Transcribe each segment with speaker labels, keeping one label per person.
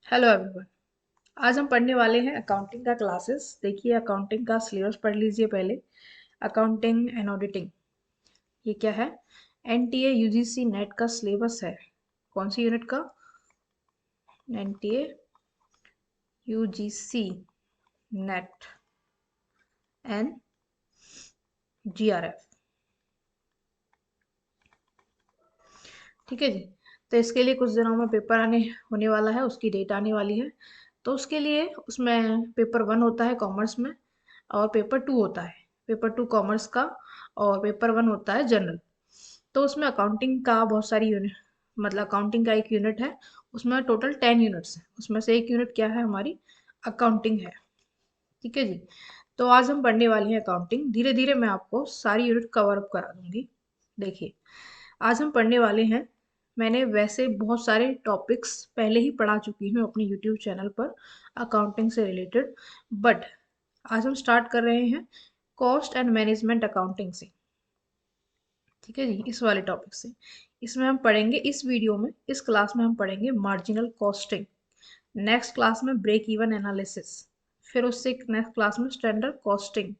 Speaker 1: Hello everyone. आज हम पढ़ने वाले हैं अकाउंटिंग का क्लासेस। देखिए, अकाउंटिंग का सिलेबस पढ़ लीजिए पहले। अकाउंटिंग एंड ऑडिटिंग, ये क्या है? एनटीए यूजीसी नेट का सिलेबस है। कौन सी यूनिट का? NTA UGC net and GRF. ठीक है जी। तो इसके लिए कुछ दिनों में पेपर आने होने वाला है, उसकी डेट आने वाली है। तो उसके लिए उसमें पेपर 1 होता है कॉमर्स में, और पेपर 2 होता है। पेपर 2 कॉमर्स का, और पेपर 1 होता है जनरल। तो उसमें अकाउंटिंग का बहुत सारी यूनिट, मतलब अकाउंटिंग का एक यूनिट है। उसमें टोटल 10 यूनिट्स हैं, उसमें से एक यूनिट क्या है? हमारी अकाउंटिंग है। ठीक है जी। तो आज हम पढ़ने वाले हैं अकाउंटिंग। धीरे धीरे मैं आपको सारी यूनिट कवर अप करा दूंगी। देखिए, आज हम पढ़ने वाले हैं। मैंने वैसे बहुत सारे टॉपिक्स पहले ही पढ़ा चुकी हूँ अपने यूट्यूब चैनल पर अकाउंटिंग से रिलेटेड, बट आज हम स्टार्ट कर रहे हैं कॉस्ट एंड मैनेजमेंट अकाउंटिंग से। ठीक है जी, इस वाले टॉपिक से। इसमें हम पढ़ेंगे, इस वीडियो में, इस क्लास में हम पढ़ेंगे मार्जिनल कॉस्टिंग। नेक्स्ट क्लास में ब्रेक इवन एनालिसिस। फिर उससे नेक्स्ट क्लास में standard costing,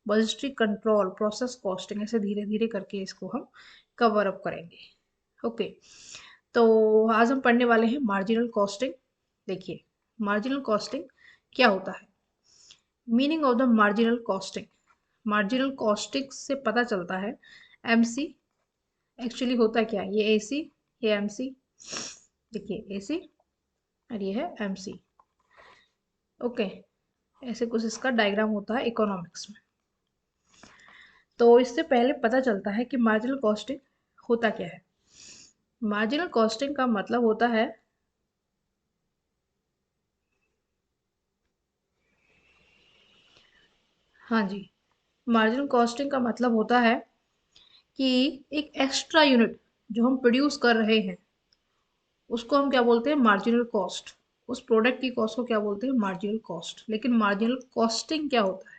Speaker 1: budgetary control, process costing. ऐसे धीरे धीरे करके इसको हम कवर अप करेंगे। ओके। तो आज हम पढ़ने वाले हैं मार्जिनल कॉस्टिंग। देखिए, मार्जिनल कॉस्टिंग क्या होता है? Meaning of the marginal costing. Marginal costing से पता चलता है एमसी एक्चुअली होता क्या है। ये एसी, ये एमसी। देखिए, एसी और ये है एमसी। ओके। ऐसे कुछ इसका डायग्राम होता है इकोनॉमिक्स में। तो इससे पहले पता चलता है कि मार्जिनल कॉस्टिंग होता क्या है। मार्जिनल कॉस्टिंग का मतलब होता है, हाँ जी, मार्जिनल कॉस्टिंग का मतलब होता है कि एक एक्स्ट्रा यूनिट जो हम प्रोड्यूस कर रहे हैं, उसको हम क्या बोलते हैं? Marginal cost. उस प्रोडक्ट की कॉस्ट को क्या बोलते हैं? Marginal cost. लेकिन मार्जिनल कॉस्टिंग क्या होता है?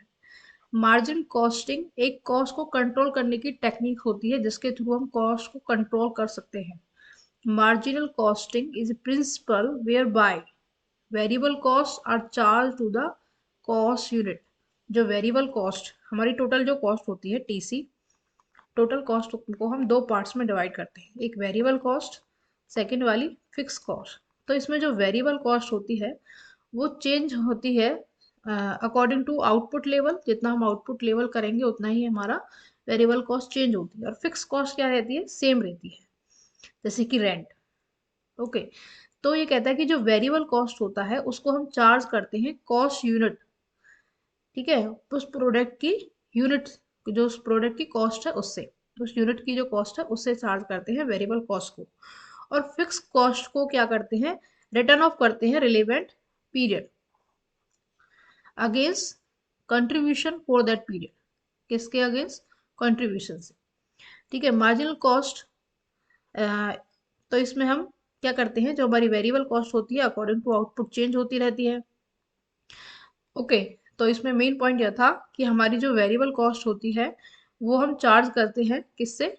Speaker 1: मार्जिन कॉस्टिंग एक कॉस्ट को कंट्रोल करने की टेक्निक होती है, जिसके थ्रू हम कॉस्ट को कंट्रोल कर सकते हैं। Marginal costing is principle where by variable cost are charge to the cost unit. जो वेरिएबल कॉस्ट, हमारी टोटल जो कॉस्ट होती है टीसी, टोटल कॉस्ट को हम दो पार्ट्स में डिवाइड करते हैं, एक वेरिएबल कॉस्ट, सेकंड वाली फिक्स कॉस्ट। तो इसमें जो वेरिएबल कॉस्ट होती है वो चेंज होती है अकॉर्डिंग टू आउटपुट लेवल। जितना हम आउटपुट लेवल करेंगे उतना ही हमारा वेरिएबल कॉस्ट चेंज होती है। और फिक्स कॉस्ट क्या रहती है? सेम रहती है, जैसे कि रेंट। ओके। तो ये कहता है कि जो वेरिएबल कॉस्ट होता है उसको हम चार्ज करते हैं कॉस्ट यूनिट। ठीक है, उस प्रोडक्ट की यूनिट, जो उस प्रोडक्ट की कॉस्ट है उससे, उस यूनिट की जो कॉस्ट है उससे चार्ज करते हैं वेरिएबल कॉस्ट को। और फिक्स कॉस्ट को क्या करते हैं? रिटर्न ऑफ करते हैं relevant period against contribution for that period. किसके अगेंस्ट? कंट्रीब्यूशन से। ठीक है। मार्जिनल कॉस्ट, तो इसमें हम क्या करते हैं? जो हमारी वेरिएबल कॉस्ट होती है अकॉर्डिंग टू आउटपुट चेंज होती रहती है। ओके। तो इसमें मेन पॉइंट यह था कि हमारी जो वेरिएबल कॉस्ट होती है वो हम चार्ज करते हैं किससे?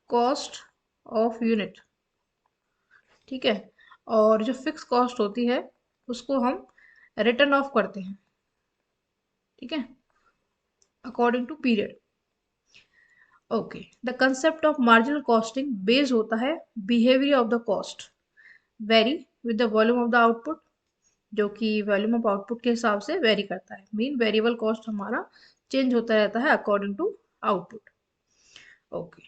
Speaker 1: Cost of unit. ठीक है। और जो फिक्स कॉस्ट होती है उसको हम रिटर्न ऑफ करते हैं। ठीक है, according to period. Okay. The concept of marginal costing based होता है behaviour of the cost vary with the volume of the output, जो कि वॉल्यूम ऑफ आउटपुट के हिसाब से वेरी करता है। मीन वेरिएबल कॉस्ट हमारा चेंज होता रहता है अकॉर्डिंग टू आउटपुट। ओके।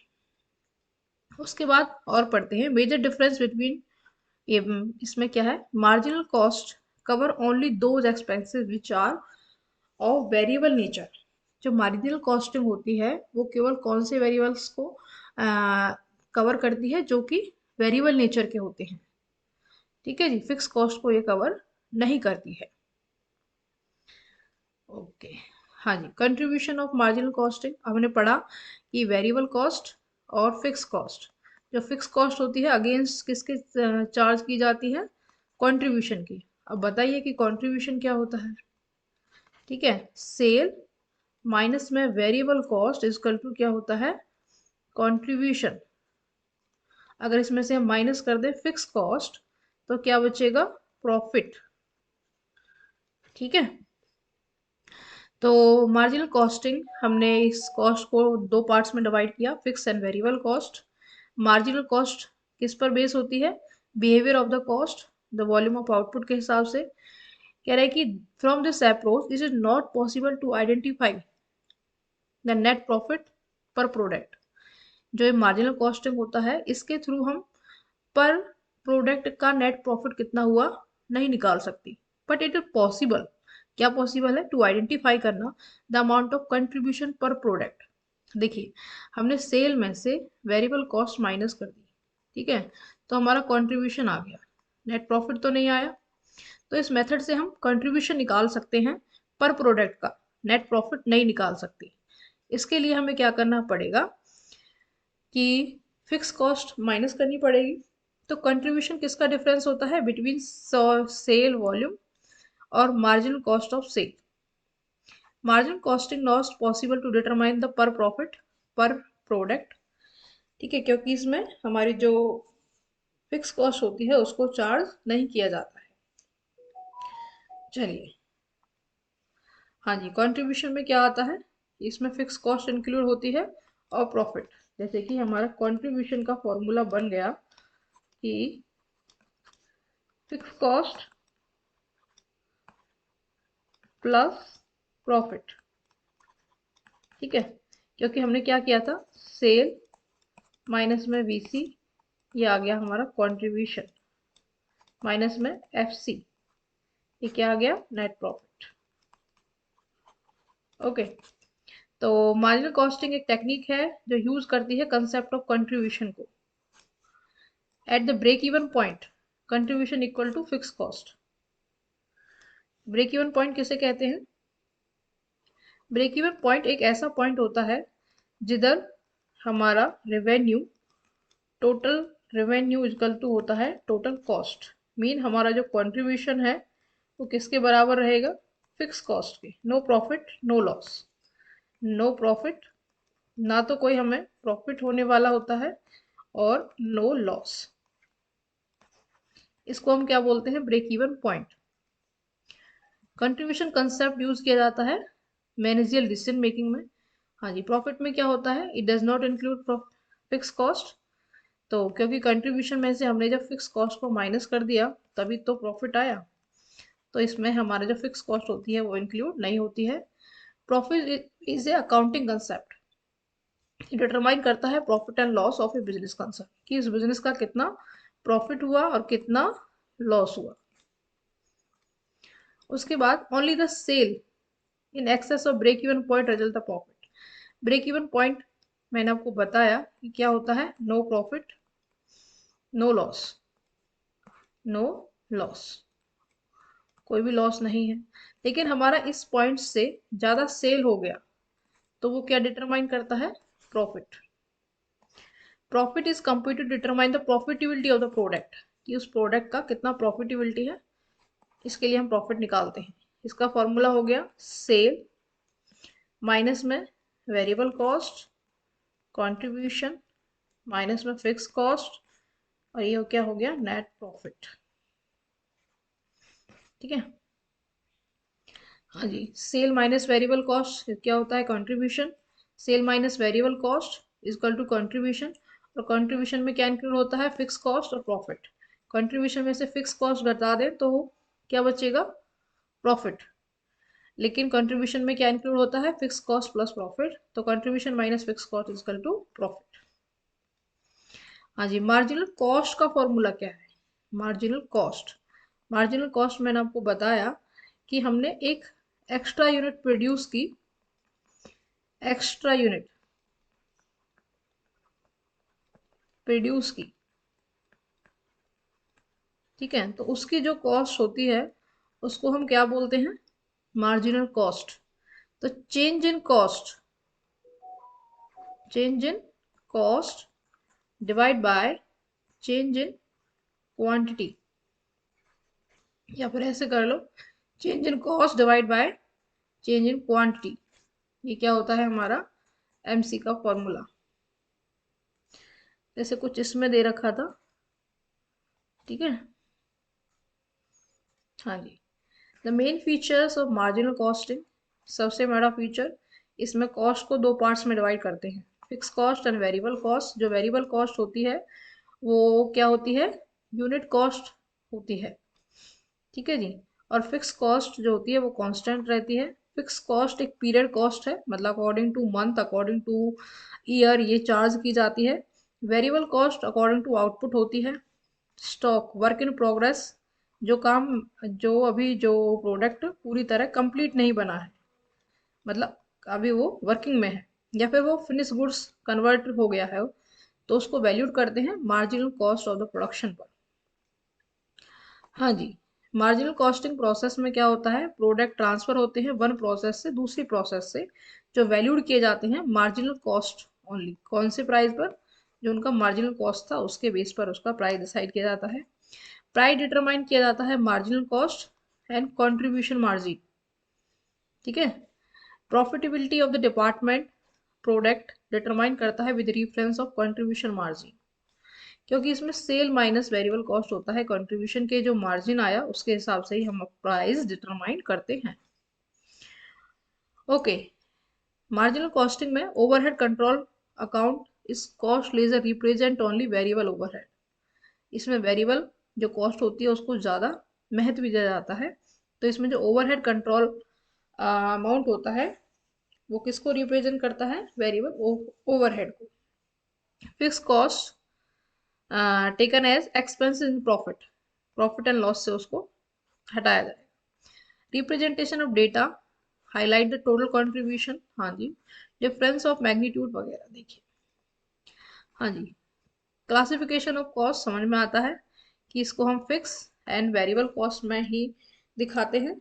Speaker 1: उसके बाद और पढ़ते हैं मेजर डिफरेंस बिटवीन, ये इसमें क्या है? Marginal cost cover only those expenses which are of variable nature. जो मार्जिनल कॉस्टिंग होती है वो केवल कौन से वेरिएबल्स को कवर करती है? जो कि वेरिएबल नेचर के होते हैं। ठीक है जी, फिक्स कॉस्ट को ये कवर नहीं करती है। ओके। हाँ जी, कंट्रीब्यूशन ऑफ मार्जिनल कॉस्टिंग हमने पढ़ा कि वेरिएबल कॉस्ट और फिक्स कॉस्ट। जो फिक्स कॉस्ट होती है अगेंस्ट किसके चार्ज की जाती है? कंट्रीब्यूशन की। अब बताइए कि कंट्रीब्यूशन क्या होता है? ठीक है, सेल माइनस में वेरिएबल कॉस्ट इजकल टू क्या होता है? कंट्रीब्यूशन। अगर इसमें से हम माइनस कर दें फिक्स कॉस्ट तो क्या बचेगा, प्रॉफिट। ठीक है, तो मार्जिनल कॉस्टिंग हमने इस कॉस्ट को दो पार्ट्स में डिवाइड किया, fix and variable cost. Marginal cost किस पर बेस होती है, behaviour of the cost, the volume of output के हिसाब से। कह रहा है कि from this approach it is not possible to identify the net profit per product. जो ये मार्जिनल कॉस्टिंग होता है इसके थ्रू हम पर प्रोडक्ट का नेट प्रॉफिट कितना हुआ नहीं निकाल सकती, बट इट इज पॉसिबल। क्या पॉसिबल है, टू आइडेंटिफाई करना द अमाउंट ऑफ कंट्रीब्यूशन पर प्रोडक्ट। देखिए, हमने सेल में से वेरिएबल कॉस्ट माइनस कर दी, ठीक है, तो हमारा कंट्रीब्यूशन आ गया, नेट प्रॉफिट तो नहीं आया। तो इस मेथड से हम कंट्रीब्यूशन निकाल सकते हैं, पर प्रोडक्ट का नेट प्रॉफिट नहीं निकाल सकते। इसके लिए हमें क्या करना पड़ेगा कि फिक्स कॉस्ट माइनस करनी पड़ेगी। तो कंट्रीब्यूशन किसका डिफरेंस होता है, बिटवीन सेल वॉल्यूम और marginal cost of sale. Marginal costing not possible to determine the per profit per product. ठीक है, क्योंकि इसमें हमारी जो फिक्स कॉस्ट होती है उसको चार्ज नहीं किया जाता है। चलिए, हाँ जी, कंट्रीब्यूशन में क्या आता है, इसमें फिक्स कॉस्ट इंक्लूड होती है और प्रॉफिट। जैसे कि हमारा कंट्रीब्यूशन का फॉर्मूला बन गया कि फिक्स कॉस्ट प्लस प्रॉफिट। ठीक है, क्योंकि हमने क्या किया था, सेल माइनस में वीसी, ये आ गया हमारा कंट्रीब्यूशन, माइनस में एफसी, ये क्या आ गया, नेट प्रॉफिट। ओके, तो मार्जिनल कॉस्टिंग एक टेक्निक है जो यूज करती है कंसेप्ट ऑफ कंट्रीब्यूशन को। At the break even point contribution equal to fix cost. Break even point किसे कहते हैं, ब्रेक इवन पॉइंट एक ऐसा पॉइंट होता है जिधर हमारा revenue, total revenue equal to होता है टोटल कॉस्ट। मीन हमारा जो कंट्रीब्यूशन है वो किसके बराबर रहेगा, फिक्स कॉस्ट के। No profit no loss, no profit, ना तो कोई हमें प्रॉफिट होने वाला होता है और नो लॉस। इसको हम क्या बोलते हैं, break even point. Contribution concept use किया जाता है मैनेजियल डिसीजन मेकिंग में। हाँ जी, प्रॉफिट में क्या होता है, it does not include fix cost. तो क्योंकि कंट्रीब्यूशन में से हमने जब फिक्स कॉस्ट को माइनस कर दिया तभी तो प्रॉफिट आया, तो इसमें हमारे जो फिक्स कॉस्ट होती है वो इंक्लूड नहीं होती है। Profit is a accounting concept, determine करता है profit and loss of A business concept, कि इस बिजनेस का कितना प्रॉफिट हुआ और कितना लॉस हुआ। उसके बाद only the sale in excess of break even point result the profit. Break even point मैंने आपको बताया कि क्या होता है, no profit no loss, no loss, कोई भी लॉस नहीं है। लेकिन हमारा इस पॉइंट से ज्यादा सेल हो गया तो वो क्या डिटरमाइन करता है, profit. Profit is computed to determine the profitability of the product, कि उस प्रोडक्ट का कितना प्रॉफिटेबिलिटी है, इसके लिए हम प्रॉफिट निकालते हैं। इसका फॉर्मूला हो गया सेल माइनस में वेरिएबल कॉस्ट, कंट्रीब्यूशन माइनस में फिक्स कॉस्ट, और ये क्या हो गया, नेट प्रॉफिट। ठीक है, हाँ जी, सेल माइनस वेरिएबल कॉस्ट क्या होता है, contribution. Sale minus variable cost equal to contribution, और कंट्रीब्यूशन में क्या इंक्लूड होता है, फिक्स कॉस्ट और प्रॉफिट। कंट्रीब्यूशन में से फिक्स कॉस्ट घटा दें तो क्या बचेगा, प्रॉफिट। लेकिन कंट्रीब्यूशन में क्या इंक्लूड होता है, फिक्स कॉस्ट प्लस प्रॉफिट, तो contribution minus fix cost equal to profit. हाँ जी, मार्जिनल कॉस्ट का फॉर्मूला क्या है, मार्जिनल कॉस्ट। मार्जिनल कॉस्ट मैंने आपको बताया कि हमने एक एक्स्ट्रा यूनिट प्रोड्यूस की, एक्स्ट्रा यूनिट प्रोड्यूस की, ठीक है, तो उसकी जो कॉस्ट होती है उसको हम क्या बोलते हैं, मार्जिनल कॉस्ट। तो change in cost, change in cost divide by change in quantity, या फिर ऐसे कर लो, change in cost divide by change in quantity. ये क्या होता है हमारा एमसी का फॉर्मूला। जैसे कुछ इसमें दे रखा था, ठीक है। हाँ जी, the main features of marginal costing, सबसे बड़ा फीचर, इसमें कॉस्ट को दो पार्ट्स में डिवाइड करते हैं, fix cost and variable cost. जो वेरिएबल कॉस्ट होती है वो क्या होती है, यूनिट कॉस्ट होती है, ठीक है जी। और फिक्स कॉस्ट जो होती है वो कांस्टेंट रहती है। फिक्स कॉस्ट एक पीरियड कॉस्ट है, मतलब according to month, according to year ये चार्ज की जाती है। Variable cost according to output होती है। स्टॉक, वर्क इन प्रोग्रेस, जो काम, जो अभी जो प्रोडक्ट पूरी तरह कंप्लीट नहीं बना है, मतलब अभी वो वर्किंग में है, या फिर वो फिनिश गुड्स कन्वर्ट हो गया है, तो उसको वैल्यूड करते हैं marginal cost of the production पर। हाँ जी, मार्जिनल कॉस्टिंग प्रोसेस में क्या होता है, प्रोडक्ट ट्रांसफर होते हैं वन प्रोसेस से दूसरी प्रोसेस से, जो वैल्यूड किए जाते हैं मार्जिनल कॉस्ट ओनली, कौन से प्राइस पर, जो उनका मार्जिनल कॉस्ट था उसके बेस पर उसका प्राइस डिसाइड किया जाता है। प्राइस डिटरमाइन किया जाता है marginal cost and contribution margin, ठीक है। Profitability of the department product determine करता है with reference of contribution margin, क्योंकि इसमें सेल माइनस वेरिएबल कॉस्ट होता है, कंट्रीब्यूशन के जो मार्जिन आया उसके हिसाब से ही हम प्राइस डिटरमाइन करते हैं। ओके, मार्जिनल कॉस्टिंग में overhead control account is cost ledger represent only variable overhead, इसमें वेरिएबल जो कॉस्ट होती है उसको ज़्यादा महत्व दिया जाता है। तो इसमें जो ओवरहेड कंट्रोल अमाउंट होता है वो किसको रिप्रेजेंट करता है, वेरिएबल ओवरहेड को। Fix cost taken as expense in profit, profit and loss से उसको हटाया जाए। Representation of data, highlight the total contribution, हाँ जी, डिफरेंस ऑफ मैग्नीट्यूड वगैरह देखिए। हाँ जी, क्लासिफिकेशन ऑफ कॉस्ट समझ में आता है कि इसको हम फिक्स एंड वेरिएबल कॉस्ट में ही दिखाते हैं।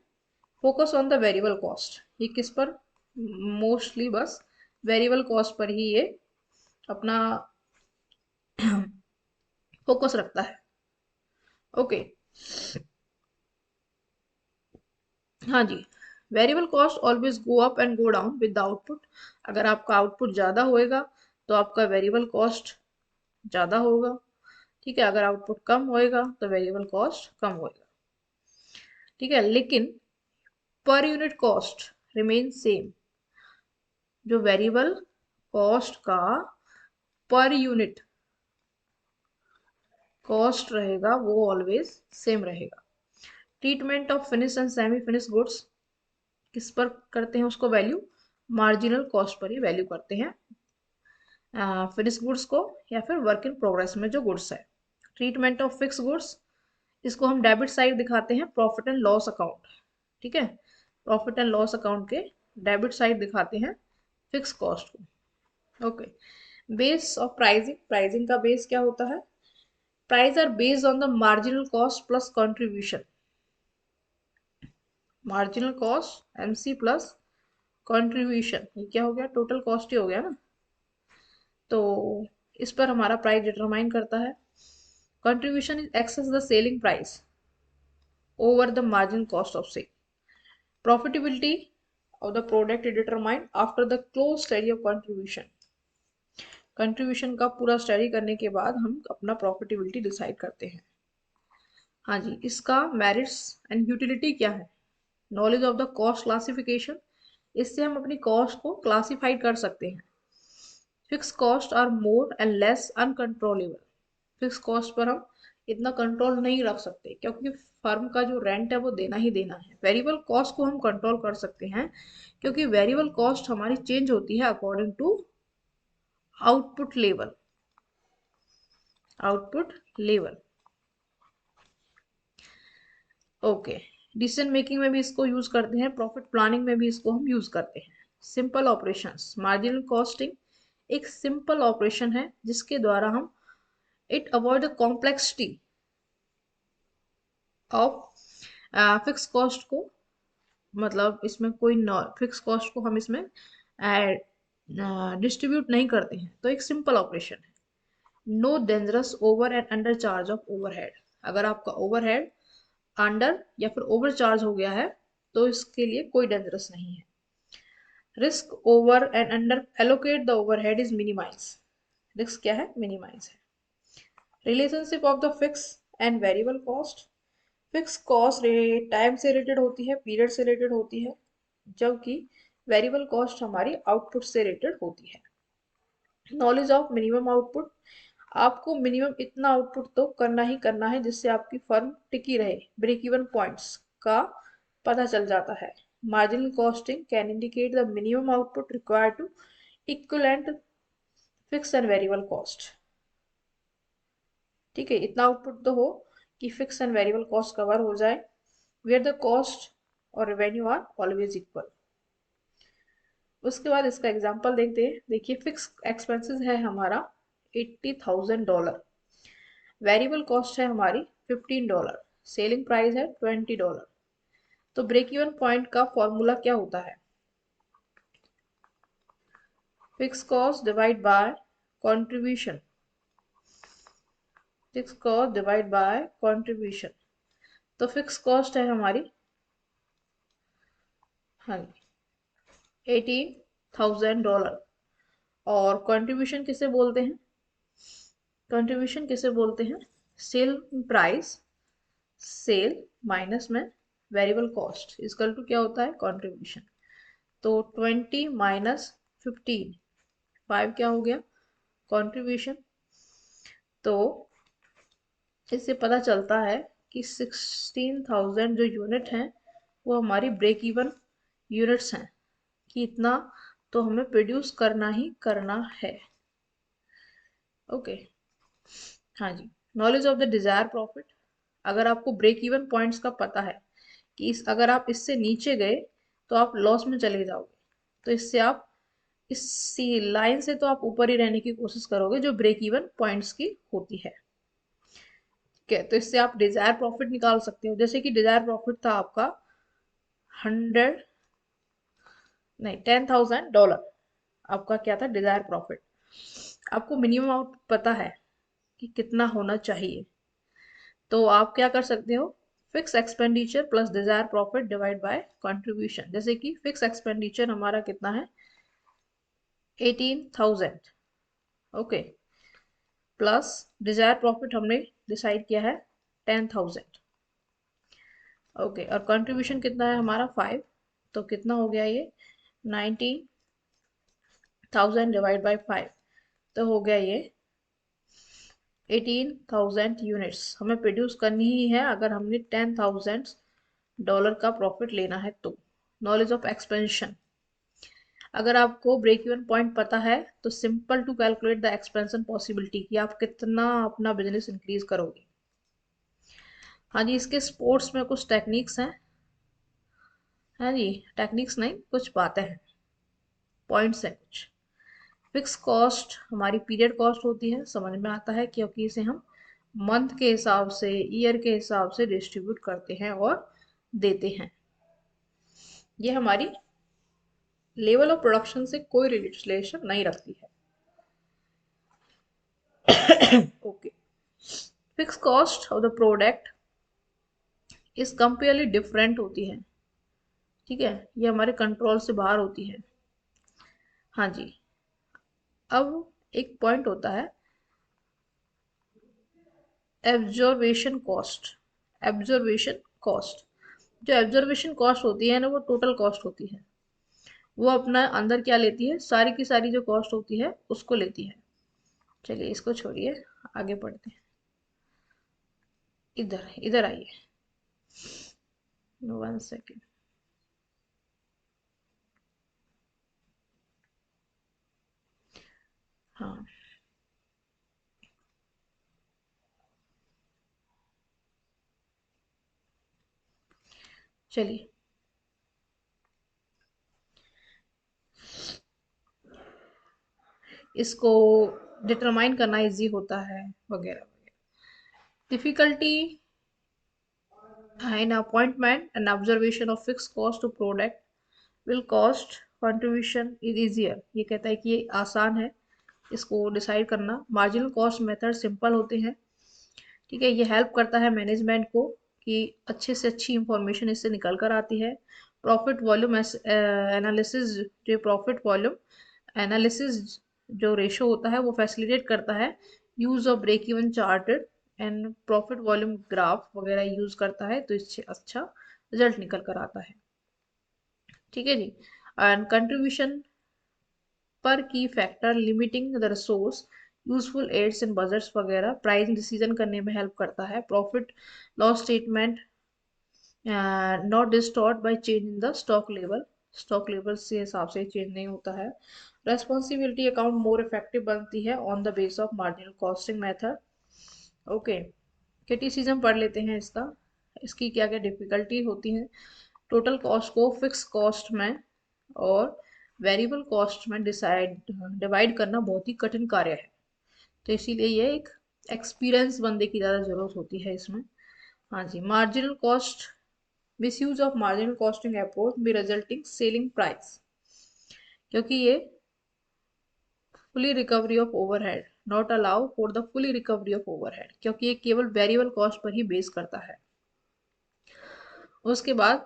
Speaker 1: Focus on the variable cost, ये किस पर, मोस्टली बस वेरिएबल कॉस्ट पर ही ये अपना फोकस रखता है। ओके, हाँ जी, variable cost always go up and go down with the output. अगर आपका आउटपुट ज़्यादा होएगा तो आपका वेरिएबल कॉस्ट ज़्यादा होगा, ठीक है। अगर आउटपुट कम होएगा तो वेरिएबल कॉस्ट कम होएगा, ठीक है। लेकिन per unit cost remain same, जो वेरिएबल कॉस्ट का पर यूनिट कॉस्ट रहेगा वो ऑलवेज सेम रहेगा। Treatment of finish and semi finish goods, किस पर करते हैं उसको वैल्यू, मार्जिनल कॉस्ट पर ही वैल्यू करते हैं फिनिश गुड्स को, या फिर वर्क इन प्रोग्रेस में जो गुड्स है। ट्रीटमेंट ऑफ फिक्स गुड्स, इसको हम डेबिट साइड दिखाते हैं प्रॉफिट एंड लॉस अकाउंट, ठीक है। प्रॉफिट एंड लॉस अकाउंट के डेबिट साइड दिखाते हैं फिक्स कॉस्ट को। Okay, base of pricing, pricing का बेस क्या होता है, price are based on the marginal cost plus contribution, marginal cost MC plus contribution, ये क्या हो गया, टोटल कॉस्ट ही हो गया ना। तो इस पर हमारा प्राइस डिटरमाइन करता है। Contribution is excess the selling price over the margin cost of sale. Profitability of the product is determined after the close study of contribution, contribution का पूरा स्टडी करने के बाद हम अपना प्रॉफिटेबिलिटी डिसाइड करते हैं। हाँ जी, इसका मेरिट्स एंड यूटिलिटी क्या है, knowledge of the cost classification, इससे हम अपनी कॉस्ट को क्लासिफाइड कर सकते हैं। Fix cost are more and less uncontrollable, fix cost पर हम इतना कंट्रोल नहीं रख सकते, क्योंकि फर्म का जो रेंट है वो देना ही देना है। वेरिएबल कॉस्ट को हम कंट्रोल कर सकते हैं, क्योंकि वेरिएबल कॉस्ट हमारी चेंज होती है according to output level, output level. Okay, decision making में भी इसको यूज करते हैं, प्रॉफिट प्लानिंग में भी इसको हम यूज करते हैं। सिंपल ऑपरेशंस, मार्जिनल कॉस्टिंग एक सिंपल ऑपरेशन है जिसके द्वारा हम it avoid the complexity of fix cost को, मतलब इसमें कोई फिक्स कॉस्ट को हम इसमें डिस्ट्रीब्यूट नहीं करते हैं, तो एक सिंपल ऑपरेशन है। No dangerous over and under charge of overhead, अगर आपका ओवरहेड अंडर या फिर ओवर चार्ज हो गया है तो इसके लिए कोई डेंजरस नहीं है। Risk over and under allocate the overhead is minimise, risk क्या है, मिनिमाइज है। Relationship of the fix and variable cost. Fix cost time से रिलेटेड होती है, पीरियड से रिलेटेड होती है, जबकि वेरिएबल कॉस्ट हमारी आउटपुट से रिलेटेड होती है। Knowledge of minimum output. आपको मिनिमम इतना आउटपुट तो करना ही करना है जिससे आपकी फर्म टिकी रहे। ब्रेक इवन पॉइंट्स का पता चल जाता है। Marginal costing can indicate the minimum output required to equivalent fix and variable cost. ठीक है, इतना आउटपुट तो हो कि fix and variable cost cover हो जाए, वेयर द कॉस्ट और रेवेन्यू आर ऑलवेज इक्वल। उसके बाद इसका एग्जांपल देखते हैं। देखिए, फिक्स एक्सपेंसेस है हमारा $80,000, वेरिएबल कॉस्ट है हमारी $15, सेलिंग प्राइस है $20। तो ब्रेक इवन पॉइंट का फॉर्मूला क्या होता है? Fix cost divide by contribution, fix cost divide by contribution. तो फिक्स कॉस्ट है हमारी, हाँ, $18,000। और कंट्रीब्यूशन किसे बोलते हैं? कंट्रीब्यूशन किसे बोलते हैं? सेल प्राइस, सेल माइनस में वेरिएबल कॉस्ट इक्वल टू क्या होता है? कंट्रीब्यूशन। तो 20 माइनस 15, 5 क्या हो गया? कंट्रीब्यूशन। तो इससे पता चलता है कि 16,000 जो यूनिट हैं वो हमारी ब्रेक इवन यूनिट्स हैं, कि इतना तो हमें प्रोड्यूस करना ही करना है। ओके, हाँ जी। Knowledge of the desire profit. अगर आपको ब्रेक इवन पॉइंट्स का पता है कि अगर आप इससे नीचे गए तो आप लॉस में चले जाओगे, तो इससे आप इसी लाइन से तो आप ऊपर ही रहने की कोशिश करोगे जो ब्रेक इवन पॉइंट्स की होती है। ठीक है, तो इससे आप डिजायर प्रॉफिट निकाल सकते हो। जैसे कि डिजायर प्रॉफिट था आपका 100, नहीं, $10,000। आपका क्या था? Dzire profit. आपको मिनिमम आउट पता है कि कितना होना चाहिए, तो आप क्या कर सकते हो? Fix expenditure plus Dzire profit divide by contribution. जैसे कि फिक्स एक्सपेंडिचर हमारा कितना है? 18,000। ओके, प्लस डिजायर प्रॉफिट हमने डिसाइड किया है 10,000। ओके, और कंट्रीब्यूशन कितना है हमारा? 5। तो कितना हो गया ये? 19,000 डिवाइड बाई 5, तो हो गया ये 18,000 यूनिट्स हमें प्रोड्यूस करनी ही है अगर हमने $10,000 का प्रॉफिट लेना है तो। Knowledge of expansion. अगर आपको ब्रेक इवन पॉइंट पता है तो simple to calculate the expansion possibility कि आप कितना अपना बिजनेस इंक्रीज करोगे। हाँ जी, इसके स्पोर्ट्स में कुछ टेक्निक्स हैं। हाँ जी, टेक्निक्स नहीं, कुछ बातें हैं, पॉइंट्स हैं कुछ। फिक्स कॉस्ट हमारी पीरियड कॉस्ट होती है, समझ में आता है क्योंकि इसे हम मंथ के हिसाब से, ईयर के हिसाब से डिस्ट्रीब्यूट करते हैं और देते हैं। ये हमारी लेवल ऑफ प्रोडक्शन से कोई रिलेशन नहीं रखती है। Okay, fix cost of the product इस कंपेयरली डिफरेंट होती है। ठीक है, ये हमारे कंट्रोल से बाहर होती है। हाँ जी, अब एक पॉइंट होता है एब्जॉर्वेशन कॉस्ट। एब्जॉर्वेशन कॉस्ट, जो एब्जॉर्वेशन कॉस्ट होती है ना, वो टोटल कॉस्ट होती है। वो अपना अंदर क्या लेती है? सारी की सारी जो कॉस्ट होती है उसको लेती है। चलिए इसको छोड़िए, आगे बढ़ते हैं। इधर इधर आइए, 1 सेकेंड। हाँ, चलिए, इसको डिटरमाइन करना इजी होता है वगैरह वगैरह। Difficulty in appointment and observation of fixed cost to product will cost contribution is easier। ये कहता है कि ये आसान है इसको डिसाइड करना। मार्जिनल कॉस्ट मेथड सिंपल होते हैं। ठीक है, ये हेल्प करता है मैनेजमेंट को कि अच्छे से अच्छी इंफॉर्मेशन इससे निकल कर आती है। प्रॉफिट वॉल्यूम एनालिसिस, जो प्रॉफिट वॉल्यूम एनालिसिस जो रेशो होता है वो फैसिलिटेट करता है use of break even charted and profit volume graph वगैरह यूज करता है, तो इससे अच्छा रिजल्ट निकल कर आता है। ठीक है जी। And contribution per key factor, limiting the resource, useful aids and budgets वगैरह प्राइसिंग डिसीजन करने में हेल्प करता है। Profit loss statement not distort by change in the stock level, stock level से हिसाब से चेंज नहीं होता है। रेस्पॉन्सिबिलिटी अकाउंट मोर इफेक्टिव बनती है on the base of marginal costing method. Okay, criticism पढ़ लेते हैं इसका, इसकी क्या क्या डिफिकल्टी होती है। टोटल कॉस्ट को फिक्स कॉस्ट में और वेरिएबल कॉस्ट में डिवाइड करना बहुत ही कठिन कार्य है, तो इसीलिए ये एक एक्सपीरियंस बंदे की ज़्यादा ज़रूरत होती है इसमें। हाँ जी, marginal cost, misuse of marginal costing approach भी रिजल्टिंग सेलिंग प्राइस, क्योंकि ये fully recovery of overhead, not allow for the fully recovery of overhead, क्योंकि ये केवल वेरिएबल कॉस्ट पर ही बेस करता है। उसके बाद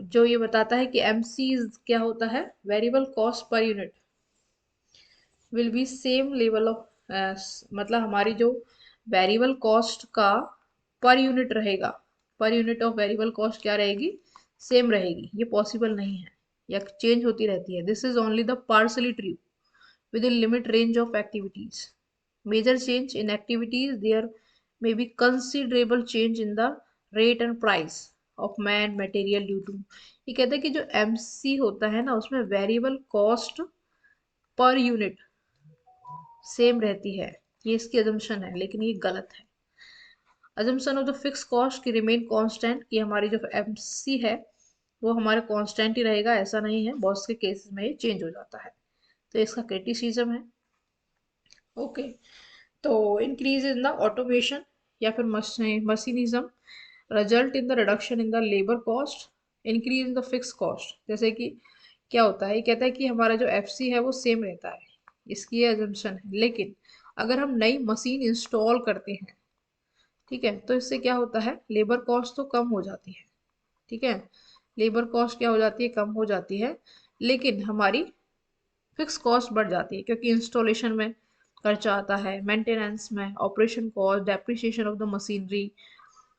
Speaker 1: जो ये बताता है कि एमसी क्या होता है, variable cost per unit will be same level of, मतलब हमारी जो वेरिएबल कॉस्ट का पर यूनिट रहेगा, per unit of variable cost क्या रहेगी, सेम रहेगी, ये पॉसिबल नहीं है, या चेंज होती रहती है। This is only the partially true within limit range of activities. Major change in activities, there may be considerable change in the rate and price of man material due to, ये कहते हैं कि जो MC होता है ना, उसमें variable cost per unit same रहती है, ये इसकी अजम्पशन है, लेकिन ये गलत है। Assumption of the fix cost की रिमेन कांस्टेंट, कि हमारी जो MC है वो हमारा कांस्टेंट ही रहेगा, ऐसा नहीं है, बहुत से केसेस में ये चेंज हो जाता है, तो इसका क्रिटिसिज्म है। ओके, तो इंक्रीज इन द ऑटोमेशन या फिर machinism result in the reduction in the labour cost, increase in the fix cost. जैसे कि क्या होता है, ये कहता है कि हमारा जो FC है वो सेम रहता है, इसकी ये अजम्पशन है, लेकिन अगर हम नई मशीन इंस्टॉल करते हैं, ठीक है, तो इससे क्या होता है, लेबर कॉस्ट तो कम हो जाती है, ठीक है, लेबर कॉस्ट क्या हो जाती है, कम हो जाती है, लेकिन हमारी फिक्स कॉस्ट बढ़ जाती है, क्योंकि इंस्टॉलेशन में खर्चा आता है, मेंटेनेंस में, operation cost, depreciation of the machinery.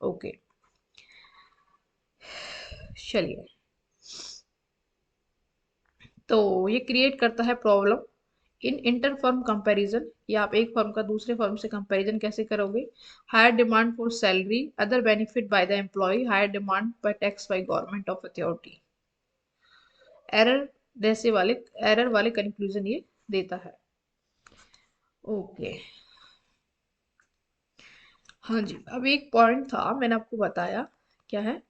Speaker 1: Okay, चलिए, तो ये क्रिएट करता है problem in inter firm comparison, या आप एक फर्म का दूसरे फर्म से कंपैरिजन कैसे करोगे। Higher demand for salary, other benefit by the employ, higher demand by tax by government of authority. Error जैसे वाले, एरर वाले कंक्लूजन ये देता है। ओके, हाँ जी, अब एक पॉइंट था मैंने आपको बताया, क्या है,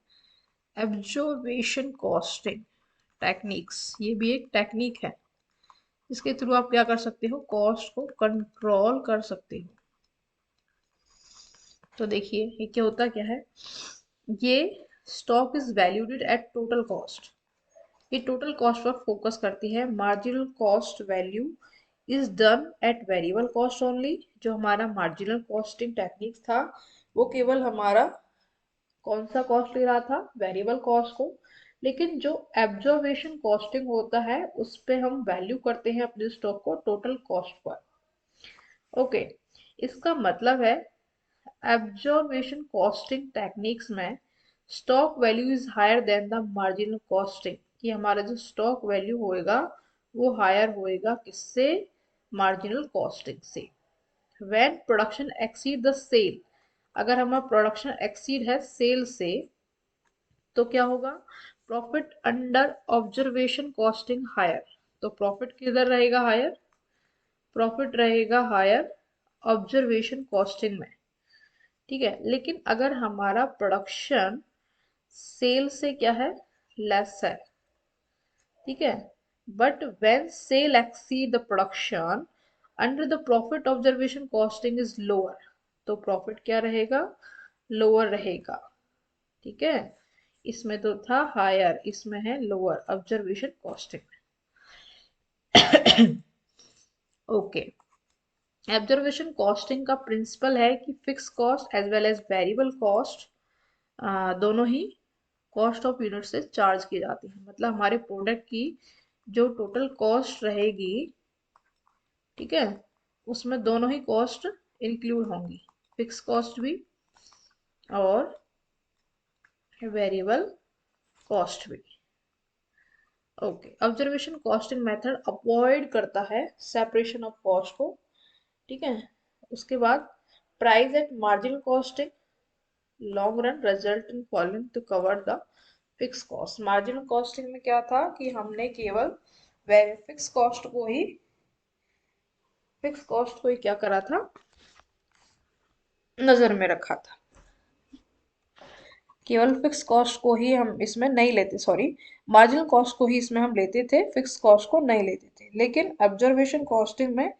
Speaker 1: एब्जॉर्बेशन कॉस्टिंग टेक्निक्स, ये भी एक टेक्निक है, इसके थ्रू आप क्या कर सकते हो, कॉस्ट को कंट्रोल कर सकते हो। तो देखिए ये क्या होता क्या है, ये stock is valued at total cost, ये टोटल कॉस्ट पर फोकस करती है। Marginal cost value is done at variable cost only, जो हमारा मार्जिनल कॉस्टिंग टेक्निक था वो केवल हमारा कौन सा कॉस्ट ले रहा था, वेरिएबल कॉस्ट को, लेकिन जो एब्जॉर्वेशन कॉस्टिंग होता है उस पे हम वैल्यू करते हैं अपने स्टॉक को टोटल कॉस्ट पर। ओके, इसका मतलब है एब्जॉर्वेशन कॉस्टिंग टेक्निक्स में stock value is higher than the marginal costing, कि हमारा जो स्टॉक वैल्यू होएगा वो हायर होएगा किससे, मार्जिनल कॉस्टिंग से। When production exceed the sale, अगर हमारा प्रोडक्शन एक्सीड है सेल से, तो क्या होगा, profit under observation costing higher, तो प्रॉफिट किधर रहेगा हायर, प्रॉफिट रहेगा हायर ऑब्जर्वेशन कॉस्टिंग में, ठीक है। लेकिन अगर हमारा प्रोडक्शन सेल से क्या है, लेस है, ठीक है, but when sale exceed the production under the profit observation costing is lower, तो प्रॉफिट क्या रहेगा, लोअर रहेगा, ठीक है। इसमें तो था हायर, इसमें है lower observation costing. Okay, observation costing का प्रिंसिपल है कि fix cost as well as variable cost दोनों ही कॉस्ट ऑफ यूनिट से चार्ज की जाती है, मतलब हमारे प्रोडक्ट की जो टोटल कॉस्ट रहेगी, ठीक है, उसमें दोनों ही कॉस्ट इंक्लूड होंगी, फिक्स कॉस्ट भी और वेरिएबल कॉस्ट भी। Okay, observation costing method avoid करता है सेपरेशन ऑफ कॉस्ट को, ठीक है। उसके बाद price at marginal costing long run result in following to cover the fix cost. Marginal costing में क्या था कि हमने केवल फिक्स कॉस्ट को ही क्या करा था, नजर में रखा था। केवल फिक्स कॉस्ट को ही हम इसमें नहीं लेते, सॉरी, मार्जिनल कॉस्ट को ही इसमें हम लेते थे, फिक्स कॉस्ट को नहीं लेते थे। लेकिन ऑब्जर्वेशन कॉस्टिंग में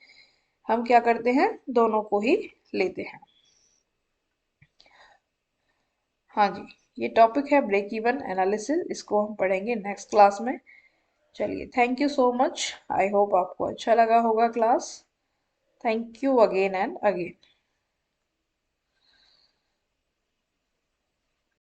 Speaker 1: हम क्या करते हैं, दोनों को ही लेते हैं। हाँ जी, ये टॉपिक है ब्रेक इवन एनालिसिस, इसको हम पढ़ेंगे नेक्स्ट क्लास में। चलिए, thank you so much, I hope आपको अच्छा लगा होगा class. Thank you again and again.